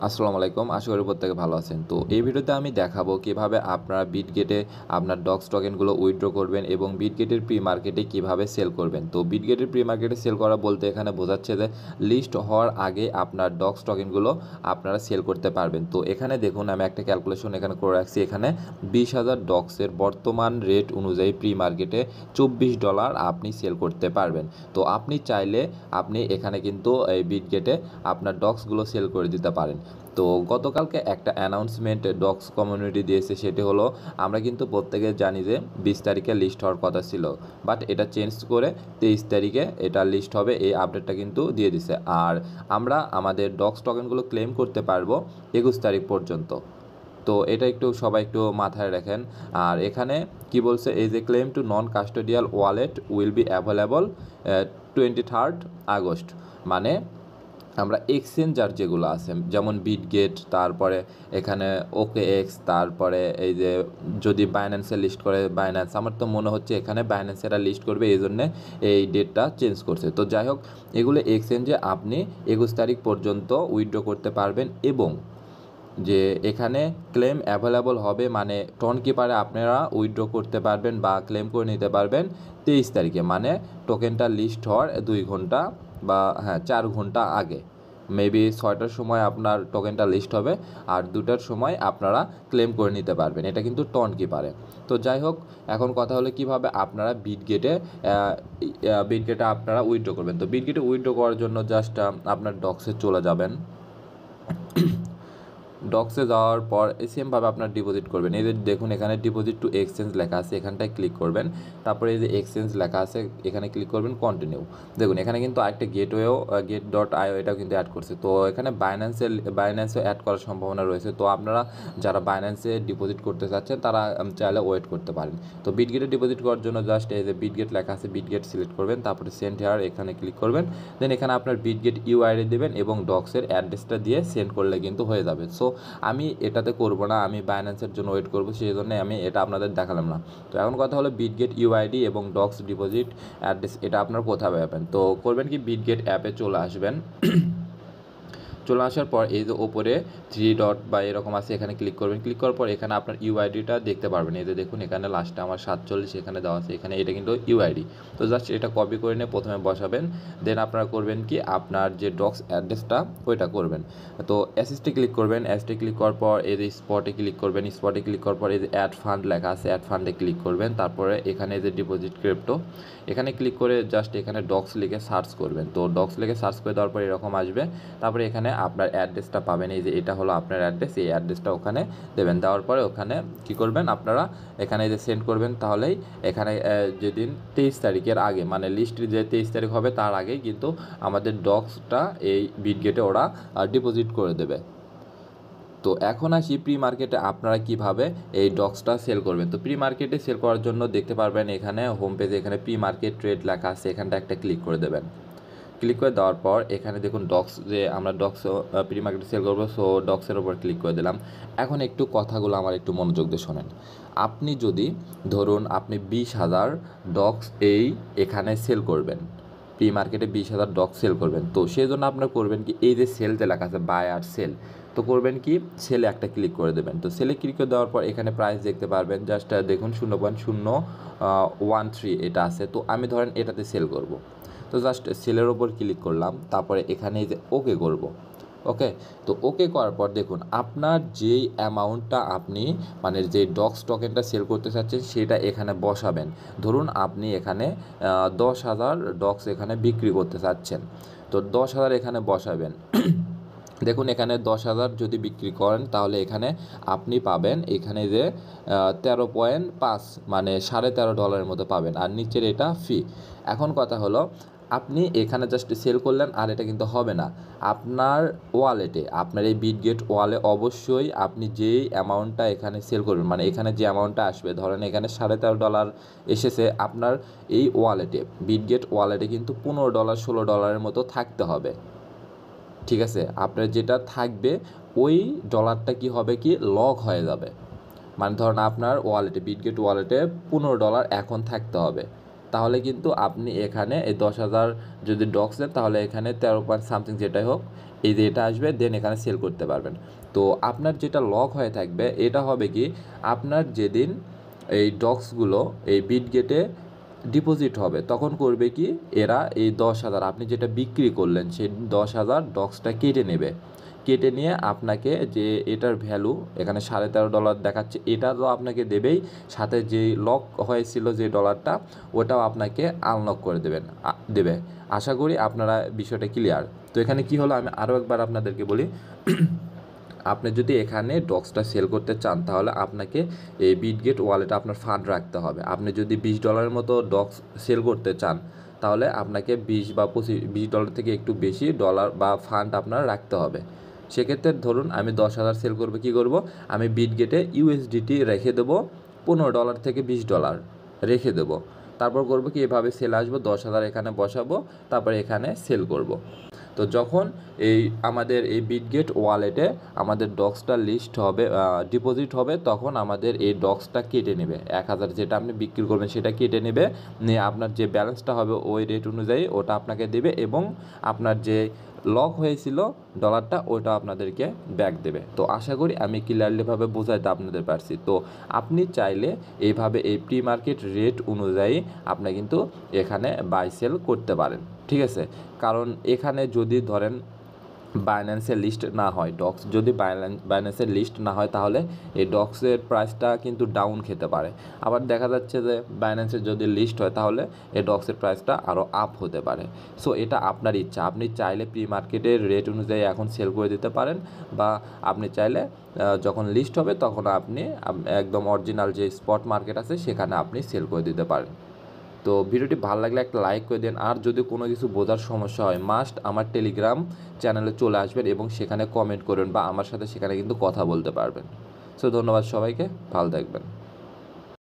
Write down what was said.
আসসালামু আলাইকুম, আশা করি প্রত্যেকে ভালো আছেন। তো এই ভিডিওতে আমি দেখাবো কিভাবে আপনারা বিটগেটে আপনার ডক্স টোকেনগুলো উইথড্র করবেন এবং বিটগেটের প্রি মার্কেটে কিভাবে সেল করবেন। তো বিটগেটের প্রি মার্কেটে সেল করা বলতে এখানে বোঝাচ্ছে যে লিস্ট হওয়ার আগে আপনার ডক্স টোকেনগুলো আপনারা সেল করতে পারবেন। তো এখানে দেখুন, আমি একটা ক্যালকুলেশন এখানে করে রাখছি। এখানে 20,000 ডক্সের বর্তমান রেট অনুযায়ী প্রি মার্কেটে $24 আপনি সেল করতে পারবেন। তো আপনি চাইলে আপনি এখানে কিন্তু এই বিটগেটে আপনার ডক্সগুলো সেল করে দিতে পারেন। তো গতকালকে একটা অ্যানাউন্সমেন্ট ডক্স কমিউনিটি দিয়েছে, সেটি হলো আমরা কিন্তু প্রত্যেকে জানি যে 20 তারিখে লিস্ট হওয়ার কথা ছিল, বাট এটা চেঞ্জ করে 23 তারিখে এটা লিস্ট হবে, এই আপডেটটা কিন্তু দিয়ে দিছে। আর আমরা আমাদের ডক্স টোকেনগুলো ক্লেম করতে পারবো 21 তারিখ পর্যন্ত। তো এটা একটু সবাই একটু মাথায় রাখেন। আর এখানে কি বলছে, এই যে claim to non custodial wallet will be available 23 August, মানে আমরা এক্সচেঞ্জার যেগুলো আছে যেমন বিটগেট, তারপরে এখানে ওকে এক্স, তারপরে এই যে যদি বাইন্যান্সে লিস্ট করে বাইন্যান্স, আমার তো মনে হচ্ছে এখানে বাইন্যান্সেরা লিস্ট করবে, এই জন্যে এই ডেটটা চেঞ্জ করছে। তো যাই হোক, এগুলো এক্সচেঞ্জে আপনি 21 তারিখ পর্যন্ত উইথড্র করতে পারবেন এবং যে এখানে ক্লেম অ্যাভেলেবল হবে, মানে টন কিপারে আপনারা উইথড্র করতে পারবেন বা ক্লেম করে নিতে পারবেন 23 তারিখে, মানে টোকেনটা লিস্ট হওয়ার 2 ঘন্টা বা 4 ঘন্টা আগে। মেবি 6টার সময় আপনার টোকেনটা লিস্ট হবে আর 2টার সময় আপনারা ক্লেম করে নিতে পারবেন। এটা কিন্তু টন কিপারে। তো যাই হোক, এখন কথা হলো কিভাবে আপনারা বিটগেটে আপনারা উইথড্র করবেন। তো বিটগেটে উইথড্র করার জন্য জাস্ট আপনার ডক্সে চলে যাবেন। ডক্সে যাওয়ার পর সেমভাবে আপনার ডিপোজিট করবেন। এই যে দেখুন, এখানে ডিপোজিট টু এক্সচেঞ্জ লেখা আছে, এখানটায় ক্লিক করবেন। তারপরে এই যে এক্সচেঞ্জ লেখা আছে, এখানে ক্লিক করবেন কন্টিনিউ। দেখুন এখানে কিন্তু আরেকটা get.io এটাও কিন্তু অ্যাড করছে। তো এখানে বাইন্যান্সে অ্যাড করার সম্ভাবনা রয়েছে। তো আপনারা যারা বাইন্যান্সে ডিপোজিট করতে চাচ্ছেন তারা চাইলে ওয়েট করতে পারেন। তো বিটগেটে ডিপোজিট করার জন্য জাস্ট এই যে বিটগেট লেখা আছে, বিটগেট সিলেক্ট করবেন, তারপরে সেন্ড হেয়ার এখানে ক্লিক করবেন। দেন এখানে আপনার বিটগেট ইউআইডি দেবেন এবং ডক্সের অ্যাড্রেসটা দিয়ে সেন্ড করলে কিন্তু হয়ে যাবে। সো আমি এটাতে করব না, আমি বাইন্যান্সের জন্য ওয়েট করব, সেই জন্য আমি এটা আপনাদের দেখালাম না। তো এখন কথা হলো বিটগেট ইউআইডি এবং ডক্স ডিপোজিট অ্যাড্রেস এটা আপনার কোথায় পাবেন। তো করবেন কি, বিটগেট অ্যাপে চলে আসবেন। চলে আসার পর এই যে ওপরে 3 ডট বা এরকম আছে, এখানে ক্লিক করবেন। ক্লিক করার পর এখানে আপনার ইউআইডিটা দেখতে পারবেন। এই যে দেখুন, এখানে লাস্টে আমার 47 এখানে দেওয়া আছে, এখানে এটা কিন্তু ইউআইডি। তো জাস্ট এটা কপি করে নিয়ে প্রথমে বসাবেন। দেন আপনারা করবেন কি, আপনার যে ডক্স অ্যাড্রেসটা ওইটা করবেন। তো অ্যাসিস্টে ক্লিক করবেন। অ্যাসিস্টে ক্লিক করার পর এই যে স্পটে ক্লিক করবেন। স্পটে ক্লিক করার পর এই যে অ্যাড ফান্ড লেখা আছে, অ্যাড ফান্ডে ক্লিক করবেন। তারপরে এখানে এই যে ডিপোজিট ক্রিপ্টো, এখানে ক্লিক করে জাস্ট এখানে ডক্স লিখে সার্চ করবেন। তো ডক্স লিখে সার্চ করে দেওয়ার পর এরকম আসবে। তারপরে এখানে আপনার অ্যাড্রেসটা পাবেন, এই যে এটা হলো আপনার অ্যাড্রেস, এই অ্যাড্রেসটা ওখানে দেবেন। দেওয়ার পরে ওখানে কী করবেন, আপনারা এখানে এই যে সেন্ড করবেন। তাহলেই এখানে যেদিন 23 তারিখের আগে, মানে লিস্ট যে 23 তারিখ হবে তার আগেই কিন্তু আমাদের ডক্সটা এই বিটগেটে ওরা ডিপোজিট করে দেবে। তো এখন আসি প্রি মার্কেটে আপনারা কিভাবে এই ডক্সটা সেল করবেন। তো প্রি মার্কেটে সেল করার জন্য দেখতে পারবেন এখানে হোম পেজে এখানে প্রি মার্কেট ট্রেড লেখা আছে, এখানটা একটা ক্লিক করে দেবেন। ক্লিক করে দেওয়ার পর এখানে দেখুন ডক্স, যে আমরা ডক্স প্রি মার্কেটে সেল করবো, সো ডক্সের ওপর ক্লিক করে দিলাম। এখন একটু কথাগুলো আমার একটু মনোযোগ দিয়ে শোনেন। আপনি যদি ধরুন আপনি 20,000 ডক্স এখানে সেল করবেন, প্রি মার্কেটে 20,000 ডক্স সেল করবেন। তো সেই জন্য আপনার করবেন কি, এই যে সেল যে লেখা আছে বাই আর সেল, তো করবেন কি, সেলে একটা ক্লিক করে দেবেন। তো সেলে ক্লিক করে দেওয়ার পর এখানে প্রাইস দেখতে পারবেন, জাস্ট দেখুন 0.013 এটা আছে। তো আমি ধরেন এটাতে সেল করব। তো জাস্ট সেলের ওপর ক্লিক করলাম, তারপরে এখানে যে ওকে করব। ওকে, তো ওকে করার পর দেখুন আপনার যেই অ্যামাউন্টটা আপনি মানে যে ডক্স টোকেনটা সেল করতে চাচ্ছেন সেটা এখানে বসাবেন। ধরুন আপনি এখানে 10,000 ডক্স এখানে বিক্রি করতে চাচ্ছেন, তো 10,000 এখানে বসাবেন। দেখুন এখানে 10,000 যদি বিক্রি করেন তাহলে এখানে আপনি পাবেন এখানে যে 13.5 মানে $13.5 মতো পাবেন, আর নিচের এটা ফি। এখন কথা হলো, আপনি এখানে জাস্ট সেল করলেন আর এটা কিন্তু হবে না। আপনার ওয়ালেটে, আপনার এই বিটগেট ওয়ালে অবশ্যই আপনি যেই অ্যামাউন্টটা এখানে সেল করবেন, মানে এখানে যে অ্যামাউন্টটা আসবে, ধরেন এখানে $13.5 এসেছে, আপনার এই ওয়ালেটে বিটগেট ওয়ালেটে কিন্তু $15 $16 মতো থাকতে হবে। ঠিক আছে, আপনার যেটা থাকবে ওই ডলারটা কি হবে কি, লক হয়ে যাবে। মানে ধরুন আপনার ওয়ালেটে, বিটগেট ওয়ালেটে $15 এখন থাকতে হবে। তাহলে কিন্তু আপনি এখানে এই 10,000 যদি ডক্স দেন তাহলে এখানে 13 পয়েন্ট সামথিং যেটাই হোক এই যে এটা আসবে, দেন এখানে সেল করতে পারবেন। তো আপনার যেটা লক হয়ে থাকবে এটা হবে কি, আপনার যেদিন এই ডক্সগুলো এই বিটগেটে ডিপোজিট হবে তখন করবে কি, এরা এই 10,000 আপনি যেটা বিক্রি করলেন সেই 10,000 ডক্সটা কেটে নেবে। কেটে নিয়ে আপনাকে যে এটার ভ্যালু এখানে $13.5 দেখাচ্ছে, এটা তো আপনাকে দেবেই, সাথে যে লক হয়েছিল যে ডলারটা ওটাও আপনাকে আনলক করে দেবে। আশা করি আপনারা বিষয়টা ক্লিয়ার। তো এখানে কি হলো আমি আরও একবার আপনাদেরকে বলি। আপনি যদি এখানে ডক্সটা সেল করতে চান তাহলে আপনাকে এই বিটগেট ওয়ালেটে আপনার ফান্ড রাখতে হবে। আপনি যদি $20 মতো ডক্স সেল করতে চান তাহলে আপনাকে 20 বা $20 থেকে একটু বেশি ডলার বা ফান্ড আপনার রাখতে হবে। সেক্ষেত্রে ধরুন আমি 10,000 সেল করবো, কী করব, আমি বিটগেটে ইউএসডিটি রেখে দেবো $15 থেকে $20 রেখে দেবো। তারপর করবো কি, এভাবে সেল আসবো, 10,000 এখানে বসাবো, তারপরে এখানে সেল করব। তো যখন এই আমাদের এই বিটগেট ওয়ালেটে আমাদের ডক্সটা লিস্ট হবে, ডিপোজিট হবে, তখন আমাদের এই ডক্সটা কেটে নেবে। 1,000 যেটা আপনি বিক্রি করবেন সেটা কেটে নেবে, নিয়ে আপনার যে ব্যালেন্সটা হবে ওই রেট অনুযায়ী ওটা আপনাকে দেবে, এবং আপনার যে লক হয়েছিল ডলারটা ওটা আপনাদেরকে ব্যাক দেবে। তো আশা করি আমি ক্লিয়ারলিভাবে বোঝাইতে আপনাদের পারছি। তো আপনি চাইলে এইভাবে এই প্রি মার্কেট রেট অনুযায়ী আপনি কিন্তু এখানে বাই সেল করতে পারেন, ঠিক আছে। কারণ এখানে যদি ধরেন বাইন্যান্সের লিস্ট না হয়, ডক্স যদি বাইন্যান্সের লিস্ট না হয় তাহলে এই ডক্সের প্রাইসটা কিন্তু ডাউন খেতে পারে। আবার দেখা যাচ্ছে যে বাইন্যান্সের যদি লিস্ট হয় তাহলে এই ডক্সের প্রাইসটা আরও আপ হতে পারে। সো এটা আপনার ইচ্ছা, আপনি চাইলে প্রি মার্কেটের রেট অনুযায়ী এখন সেল করে দিতে পারেন, বা আপনি চাইলে যখন লিস্ট হবে তখন আপনি একদম অরিজিনাল যে স্পট মার্কেট আছে সেখানে আপনি সেল করে দিতে পারেন। তো ভিডিওটি ভালো লাগলে একটা লাইক করে দেন, আর যদি কোনো কিছু বোঝার সমস্যা হয় মাস্ট আমার টেলিগ্রাম চ্যানেলে চলে আসবেন এবং সেখানে কমেন্ট করবেন, বা আমার সাথে সেখানে কিন্তু কথা বলতে পারবেন। সো ধন্যবাদ সবাইকে, ভালো থাকবেন।